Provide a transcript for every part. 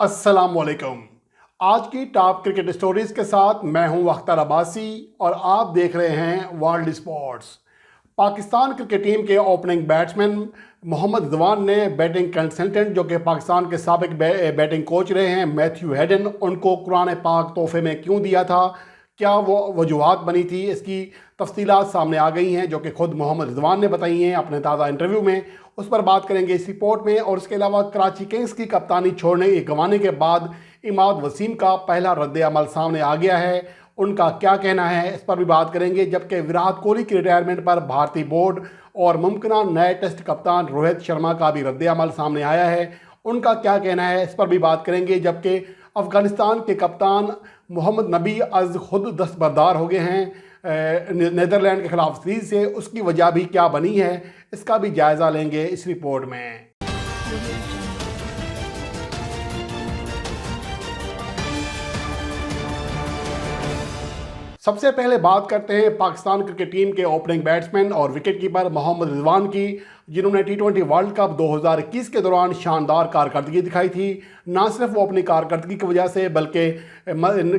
अस्सलाम वालेकुम। आज की टॉप क्रिकेट स्टोरीज के साथ मैं हूं अख्तर अब्बासी और आप देख रहे हैं world sports. Pakistan cricket team के ओपनिंग बैट्समैन मोहम्मद रिजवान ने बैटिंग कंसल्टेंट जो कि पाकिस्तान के साबिक बैटिंग कोच रहे हैं मैथ्यू हेडन, उनको कुरान पाक तोहफे में क्यों दिया था, क्या वो वजूहात बनी थी, इसकी तफसीलात सामने आ गई हैं जो कि खुद मोहम्मद रिजवान ने बताई हैं अपने ताज़ा इंटरव्यू में। उस पर बात करेंगे इस रिपोर्ट में। और इसके अलावा कराची किंग्स की कप्तानी गंवाने के बाद इमाद वसीम का पहला रद्द अमल सामने आ गया है, उनका क्या कहना है इस पर भी बात करेंगे। जबकि विराट कोहली की रिटायरमेंट पर भारतीय बोर्ड और मुमकिन नए टेस्ट कप्तान रोहित शर्मा का भी रद्द अमल सामने आया है, उनका क्या कहना है इस पर भी बात करेंगे। जबकि अफ़गानिस्तान के कप्तान मोहम्मद नबी अज़ खुद दस्तबरदार हो गए हैं नीदरलैंड के खिलाफ सीरीज से, उसकी वजह भी क्या बनी है इसका भी जायज़ा लेंगे इस रिपोर्ट में। सबसे पहले बात करते हैं पाकिस्तान क्रिकेट टीम के ओपनिंग बैट्समैन और विकेट कीपर मोहम्मद रिजवान की, जिन्होंने T20 वर्ल्ड कप 2021 के दौरान शानदार कारकर्दगी दिखाई थी। ना सिर्फ वो अपनी कारकर्दगी की वजह से बल्कि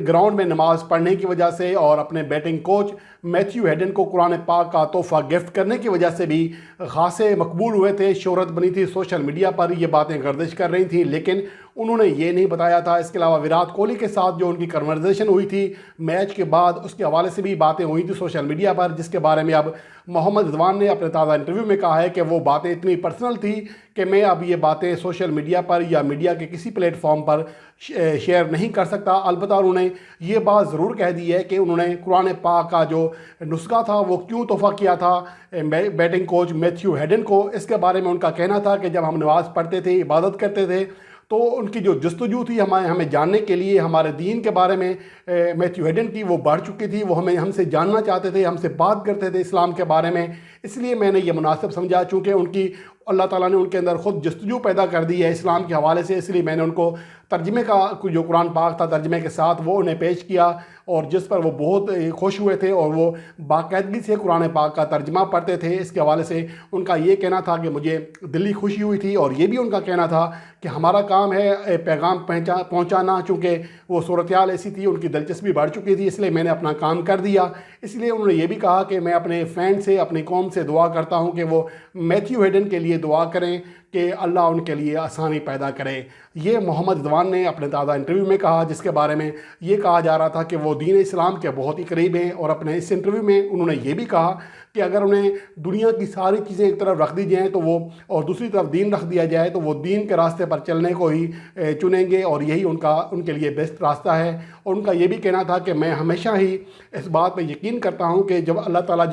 ग्राउंड में नमाज पढ़ने की वजह से और अपने बैटिंग कोच मैथ्यू हेडन को कुरान पाक का तोहफा गिफ्ट करने की वजह से भी खासे मकबूल हुए थे। शोहरत बनी थी, सोशल मीडिया पर ये बातें गर्दिश कर रही थी, लेकिन उन्होंने ये नहीं बताया था। इसके अलावा विराट कोहली के साथ जो उनकी कन्वर्सेशन हुई थी मैच के बाद, उसके हवाले से भी बातें हुई थी सोशल मीडिया पर, जिसके बारे में अब मोहम्मद रिजवान ने अपने ताज़ा इंटरव्यू में कहा है कि वो बातें इतनी पर्सनल थी कि मैं अब ये बातें सोशल मीडिया पर या मीडिया के किसी प्लेटफॉर्म पर शेयर नहीं कर सकता। अलबत्ता उन्होंने ये बात ज़रूर कह दी है कि उन्होंने कुरान पाक का जो नुस्खा था वो क्यों तोहफ़ा किया था बैटिंग कोच मैथ्यू हेडन को। इसके बारे में उनका कहना था कि जब हम नमाज़ पढ़ते थे, इबादत करते थे, तो उनकी जो जस्तजू थी हमें जानने के लिए, हमारे दीन के बारे में मैथ्यू हेडन की वो बढ़ चुकी थी। वो हमसे जानना चाहते थे, हमसे बात करते थे इस्लाम के बारे में। इसलिए मैंने ये मुनासिब समझा, चूँकि उनकी अल्लाह ताला ने उनके अंदर ख़ुद जस्तजू पैदा कर दी है इस्लाम के हवाले से, इसलिए मैंने उनको तर्जमे का जो कुरान पाक था तर्जमे के साथ वो उन्हें पेश किया, और जिस पर वो बहुत खुश हुए थे और वो बाकायदगी से कुरान पाक का तर्जमा पढ़ते थे। इसके हवाले से उनका ये कहना था कि मुझे दिली खुशी हुई थी, और ये भी उनका कहना था कि हमारा काम है पैगाम पहुँचाना। चूँकि वो सूरत हाल ऐसी थी, उनकी दिलचस्पी बढ़ चुकी थी, इसलिए मैंने अपना काम कर दिया। इसलिए उन्होंने ये भी कहा कि मैं अपने फ़ैन से, अपनी कौम से दुआ करता हूँ कि वो मैथ्यू हेडन के लिए दुआ करें कि अल्लाह उनके लिए आसानी पैदा करे। ये मोहम्मद रिजवान ने अपने ताज़ा इंटरव्यू में कहा, जिसके बारे में ये कहा जा रहा था कि वो दीन इस्लाम के बहुत ही करीब हैं। और अपने इस इंटरव्यू में उन्होंने ये भी कहा कि अगर उन्हें दुनिया की सारी चीज़ें एक तरफ रख दी जाएँ तो वो, और दूसरी तरफ दीन रख दिया जाए तो वो दीन के रास्ते पर चलने को ही चुनेंगे, और यही उनके लिए बेस्ट रास्ता है। और उनका ये भी कहना था कि मैं हमेशा ही इस बात पर यकीन करता हूँ कि जब अल्लाह ताला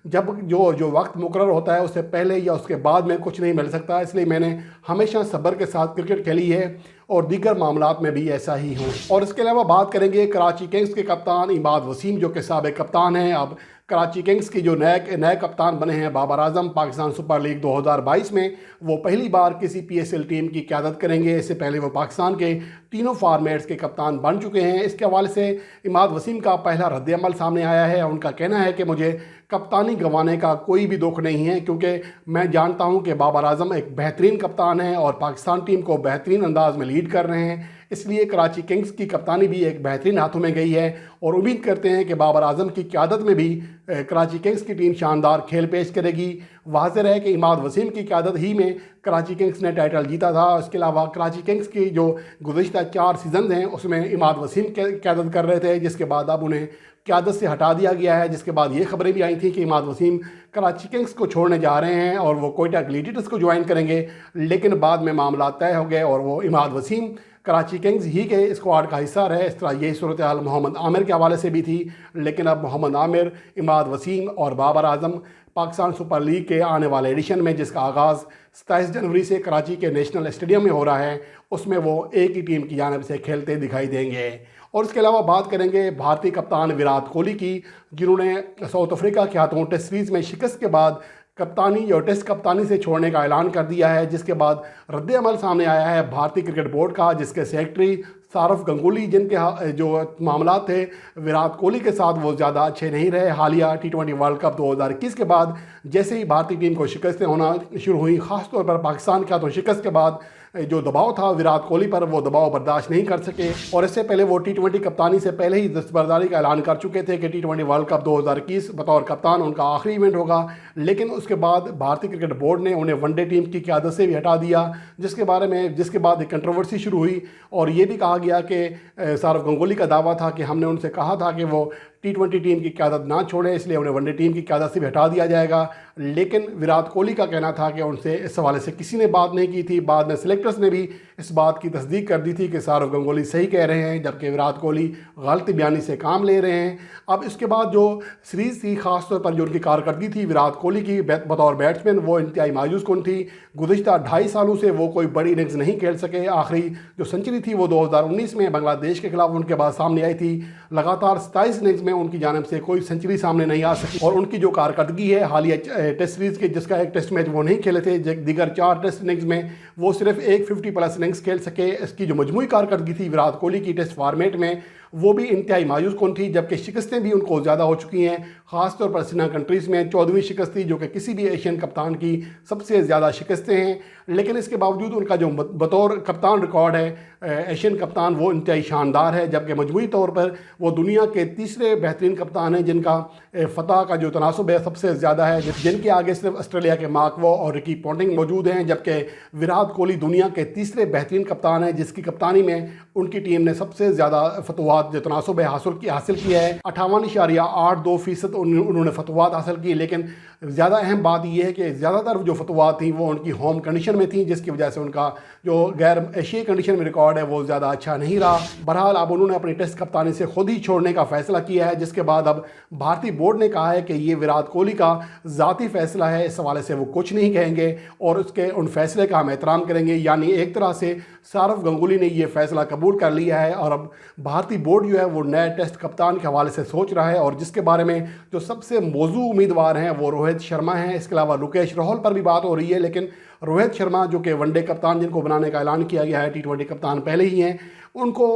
जो वक्त मुकर्रर होता है उससे पहले या उसके बाद में कुछ नहीं मिल सकता, इसलिए मैंने हमेशा सब्र के साथ क्रिकेट खेली है और दीगर मामलात में भी ऐसा ही हूँ। और इसके अलावा बात करेंगे कराची किंग्स के कप्तान इमाद वसीम, जो कि साबिक कप्तान हैं। अब कराची किंग्स की जो नए कप्तान बने हैं बाबर आजम, पाकिस्तान सुपर लीग 2022 में वो पहली बार किसी PSL टीम की क़यादत करेंगे। इससे पहले वो पाकिस्तान के तीनों फॉर्मेट्स के कप्तान बन चुके हैं। इसके हवाले से इमाद वसीम का पहला रद्द अमल सामने आया है। उनका कहना है कि मुझे कप्तानी गंवाने का कोई भी दुख नहीं है, क्योंकि मैं जानता हूं कि बाबर आजम एक बेहतरीन कप्तान है और पाकिस्तान टीम को बेहतरीन अंदाज में लीड कर रहे हैं। इसलिए कराची किंग्स की कप्तानी भी एक बेहतरीन हाथों में गई है, और उम्मीद करते हैं कि बाबर आजम की क़यादत में भी कराची किंग्स की टीम शानदार खेल पेश करेगी। वाज़ेह है कि इमाद वसीम की क़यादत ही में कराची किंग्स ने टाइटल जीता था। इसके अलावा कराची किंग्स की जो गुज़िश्ता 4 सीज़न हैं उसमें इमाद वसीम क़यादत कर रहे थे, जिसके बाद अब उन्हें क़यादत से हटा दिया गया है। जिसके बाद ये खबरें भी आई थी कि इमाद वसीम कराची किंग्स को छोड़ने जा रहे हैं और वो कोयटा ग्लैडिएटर्स को ज्वाइन करेंगे, लेकिन बाद में मामला तय हो गए और वो इमाद वसीम कराची किंग्स ही के स्क्वाड का हिस्सा रहे। इस तरह यही सूरत हाल मोहम्मद आमिर के हवाले से भी थी, लेकिन अब मोहम्मद आमिर, इमाद वसीम और बाबर आजम पाकिस्तान सुपर लीग के आने वाले एडिशन में, जिसका आगाज़ 27 जनवरी से कराची के नेशनल स्टेडियम में हो रहा है, उसमें वो एक ही टीम की जानिब से खेलते दिखाई देंगे। और इसके अलावा बात करेंगे भारतीय कप्तान विराट कोहली की, जिन्होंने साउथ अफ्रीका के हाथों टेस्ट सीरीज़ में शिकस्त के बाद कप्तानी और टेस्ट कप्तानी से छोड़ने का ऐलान कर दिया है। जिसके बाद रद्द अमल सामने आया है भारतीय क्रिकेट बोर्ड का, जिसके सेक्रेटरी सारफ गंगुली, जिनके जो मामला थे विराट कोहली के साथ वो ज़्यादा अच्छे नहीं रहे। हालिया T20 वर्ल्ड कप 2021 के बाद जैसे ही भारतीय टीम को शिकस्तें होना शुरू हुई, ख़ासतौर पर पाकिस्तान के हाथों शिकस्त के बाद जो दबाव था विराट कोहली पर वो दबाव बर्दाश्त नहीं कर सके और इससे पहले वो T20 कप्तानी से पहले ही दस्तबरदारी का ऐलान कर चुके थे कि T20 वर्ल्ड कप 2021 बतौर कप्तान उनका आखिरी इवेंट होगा। लेकिन उसके बाद भारतीय क्रिकेट बोर्ड ने उन्हें वनडे टीम की क़यादत से भी हटा दिया, जिसके बाद एक कंट्रोवर्सी शुरू हुई और ये भी कहा गया कि सौरव गंगुली का दावा था कि हमने उनसे कहा था कि वो T20 टीम की क़यादत ना छोड़े, इसलिए उन्हें वनडे टीम की क़यादत से भी हटा दिया जाएगा। लेकिन विराट कोहली का कहना था कि उनसे इस हवाले से किसी ने बात नहीं की थी। बाद में सिलेक्टर्स ने भी इस बात की तस्दीक कर दी थी कि सौरव गंगुली सही कह रहे हैं, जबकि विराट कोहली गलत बयानी से काम ले रहे हैं। अब इसके बाद जो सीरीज़ थी, ख़ासतौर पर जो उनकी कारकर्दगी थी विराट कोहली की बतौर बैट्समैन, वो इंतहाई मायूस कुन थी। गुज़िश्ता 2.5 सालों से वो कोई बड़ी इनिंग्स नहीं खेल सके। आखिरी जो सेंचुरी थी वो 2019 में बांग्लादेश के खिलाफ उनके बाद सामने आई थी। लगातार 27 इनिंग्स में उनकी जानिब से कोई सेंचुरी सामने नहीं आ सकी और उनकी जो कारकर्दगी है हालिया टेस्ट सीरीज़ के, जिसका एक टेस्ट मैच वो नहीं खेले थे, दीगर 4 टेस्ट इनिंग्स में वो सिर्फ एक 50+ इनिंग्स खेल सके। इसकी जो मजमूई कारकर्दगी थी विराट कोहली की टेस्ट फॉर्मेट में वो भी इंतहाई मायूस कौन थी, जबकि शिकस्तें भी उनको ज़्यादा हो चुकी हैं। ख़ासतौर पर सीना कंट्रीज़ में 14वीं शिकस्त थी, जो कि किसी भी एशियन कप्तान की सबसे ज़्यादा शिकस्तें हैं। लेकिन इसके बावजूद उनका जो बतौर कप्तान रिकॉर्ड है एशियन कप्तान, वो इंतहाई शानदार है, जबकि मजमूई तौर पर वो दुनिया के तीसरे बेहतरीन कप्तान हैं जिनका फ़तह का जो तनासब है सबसे ज़्यादा है, जिनके आगे सिर्फ ऑस्ट्रेलिया के मार्क वॉ और रिकी पॉन्टिंग मौजूद हैं। जबकि विराट कोहली दुनिया के तीसरे बेहतरीन कप्तान हैं जिसकी कप्तानी में उनकी टीम ने सबसे ज़्यादा फतवात जो तनासब है हासिल किया है। 58.82% उन्होंने फतवात हासिल किए। लेकिन ज़्यादा अहम बात यह है कि ज़्यादातर जो फतवात थी वो उनकी होम कंडीशन में थी, जिसकी वजह से उनका जो गैर एशियाई कंडीशन में रिकॉर्ड है वो ज़्यादा अच्छा नहीं रहा। बहरहाल अब उन्होंने अपनी टेस्ट कप्तानी से खुद ही छोड़ने का फैसला किया है, जिसके बाद अब भारतीय बोर्ड ने कहा है कि ये विराट कोहली का ज़ाती फैसला है, इस हवाले से वो कुछ नहीं कहेंगे और उसके उन फैसले का हम एहतराम करेंगे। यानी एक तरह से सौरव गंगुली ने ये फैसला कबूल कर लिया है और अब भारतीय बोर्ड जो है वो नए टेस्ट कप्तान के हवाले से सोच रहा है और जिसके बारे में जो सबसे मौजू उम्मीदवार हैं वो रोहित शर्मा हैं। इसके अलावा रुकेश राहुल पर भी बात हो रही है, लेकिन रोहित शर्मा जो कि वनडे कप्तान जिनको बनाने का ऐलान किया गया है, T20 कप्तान पहले ही हैं, उनको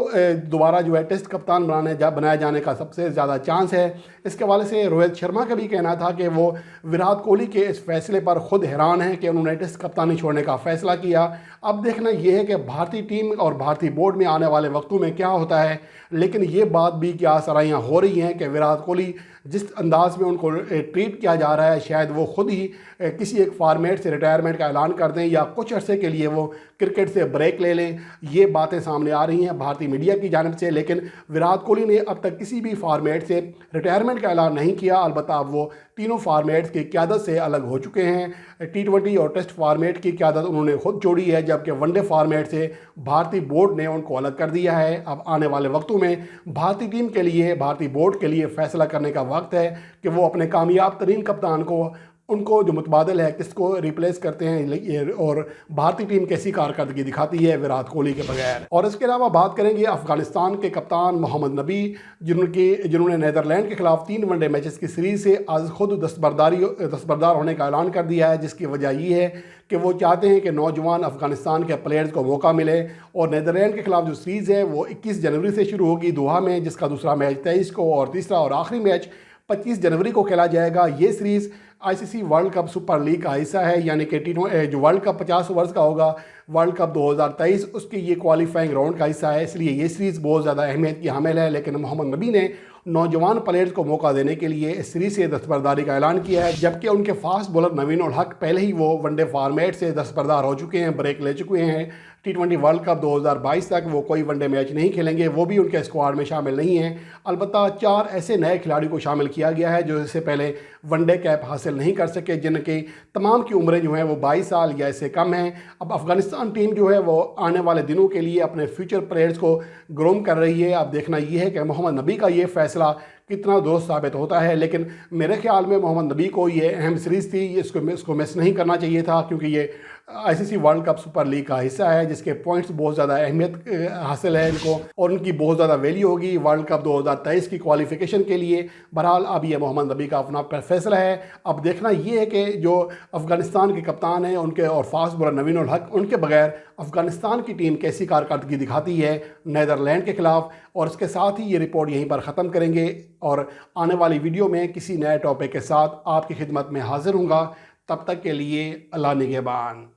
दोबारा जो है टेस्ट कप्तान बनाया जाने का सबसे ज़्यादा चांस है। इसके हवाले से रोहित शर्मा का भी कहना था कि वो विराट कोहली के इस फैसले पर खुद हैरान हैं कि उन्होंने टेस्ट कप्तानी छोड़ने का फ़ैसला किया। अब देखना यह है कि भारतीय टीम और भारतीय बोर्ड में आने वाले वक्तों में क्या होता है। लेकिन ये बात भी क्या सराहियाँ हो रही हैं कि विराट कोहली जिस अंदाज में उनको ट्रीट किया जा रहा है, शायद वो खुद ही किसी एक फॉर्मेट से रिटायरमेंट का ऐलान कर दें या कुछ अरसे के लिए वो क्रिकेट से ब्रेक ले लें। ये बातें सामने आ रही हैं भारतीय मीडिया की जानिब से। लेकिन विराट कोहली ने अब तक किसी भी फॉर्मेट से रिटायरमेंट का ऐलान नहीं किया। अलबत्ता अब वो तीनों फॉर्मेट्स की क़यादत से अलग हो चुके हैं। T20 और टेस्ट फॉर्मेट की क़यादत उन्होंने खुद छोड़ी है, जबकि वनडे फॉर्मेट से भारतीय बोर्ड ने उनको अलग कर दिया है। अब आने वाले वक्तों में भारतीय टीम के लिए, भारतीय बोर्ड के लिए फ़ैसला करने का वक्त है कि वो अपने कामयाब तरीन कप्तान को, उनको जो मुतबादिल है, किसको रिप्लेस करते हैं और भारतीय टीम कैसी कारकर्दगी दिखाती है विराट कोहली के बगैर। और इसके अलावा बात करेंगे अफ़गानिस्तान के कप्तान मोहम्मद नबी, जिन्होंने नीदरलैंड के खिलाफ 3 वनडे मैचेस की सीरीज़ से आज खुद दस्तबरदार होने का ऐलान कर दिया है, जिसकी वजह ये है कि वो चाहते हैं कि नौजवान अफ़गानिस्तान के प्लेयर्स को मौका मिले। और नीदरलैंड के खिलाफ जो सीरीज़ है वो 21 जनवरी से शुरू होगी दोहा में, जिसका दूसरा मैच 23 को और तीसरा और आखिरी मैच 25 जनवरी को खेला जाएगा। ये series ICC world cup super league का हिस्सा है, यानी कि जो वर्ल्ड कप 50 ओवर्स का होगा, वर्ल्ड कप 2023 उसके ये क्वालिफाइंग राउंड का हिस्सा है, इसलिए ये सीरीज़ बहुत ज़्यादा अहमियत की हामिल है। लेकिन मोहम्मद नबी ने नौजवान प्लेयर्स को मौका देने के लिए इस सीरीज़ से दस्तबरदारी का ऐलान किया है, जबकि उनके फास्ट बॉलर नवीन उल हक पहले ही वो वनडे फॉर्मेट से दस्तबरदार हो चुके हैं, ब्रेक ले चुके हैं। T20 वर्ल्ड कप 2022 तक वो कोई वनडे मैच नहीं खेलेंगे, वो भी उनके स्क्वाड में शामिल नहीं हैं। अलबत्ता 4 ऐसे नए खिलाड़ी को शामिल किया गया है जो इससे पहले वनडे कैप हासिल नहीं कर सके, जिनकी तमाम की उम्रें जो हैं वो 22 साल या इससे कम हैं। अब अफ़गानिस्तान टीम जो है वो आने वाले दिनों के लिए अपने फ्यूचर प्लेयर्स को ग्रूम कर रही है। अब देखना ये है कि मोहम्मद नबी का ये फ़ैसला कितना दुरुस्त साबित होता है। लेकिन मेरे ख्याल में मोहम्मद नबी को ये अहम सीरीज़ थी, इसको मिस नहीं करना चाहिए था, क्योंकि ये ICC world cup super league का हिस्सा है, जिसके पॉइंट्स बहुत ज़्यादा अहमियत हासिल है इनको और उनकी बहुत ज़्यादा वैल्यू होगी वर्ल्ड कप 2023 की क्वालिफिकेशन के लिए। बहरहाल अब ये मोहम्मद नबी का अपना फैसला है। अब देखना ये है कि जो अफ़गानिस्तान के कप्तान हैं उनके और फास्ट बॉलर नवीन उल हक, उनके बगैर अफ़गानिस्तान की टीम कैसी कारकर्दगी दिखाती है नीदरलैंड के खिलाफ। और इसके साथ ही ये रिपोर्ट यहीं पर ख़त्म करेंगे और आने वाली वीडियो में किसी नए टॉपिक के साथ आपकी खिदमत में हाजिर हूँगा। तब तक के लिए अल्लाह निगहबान।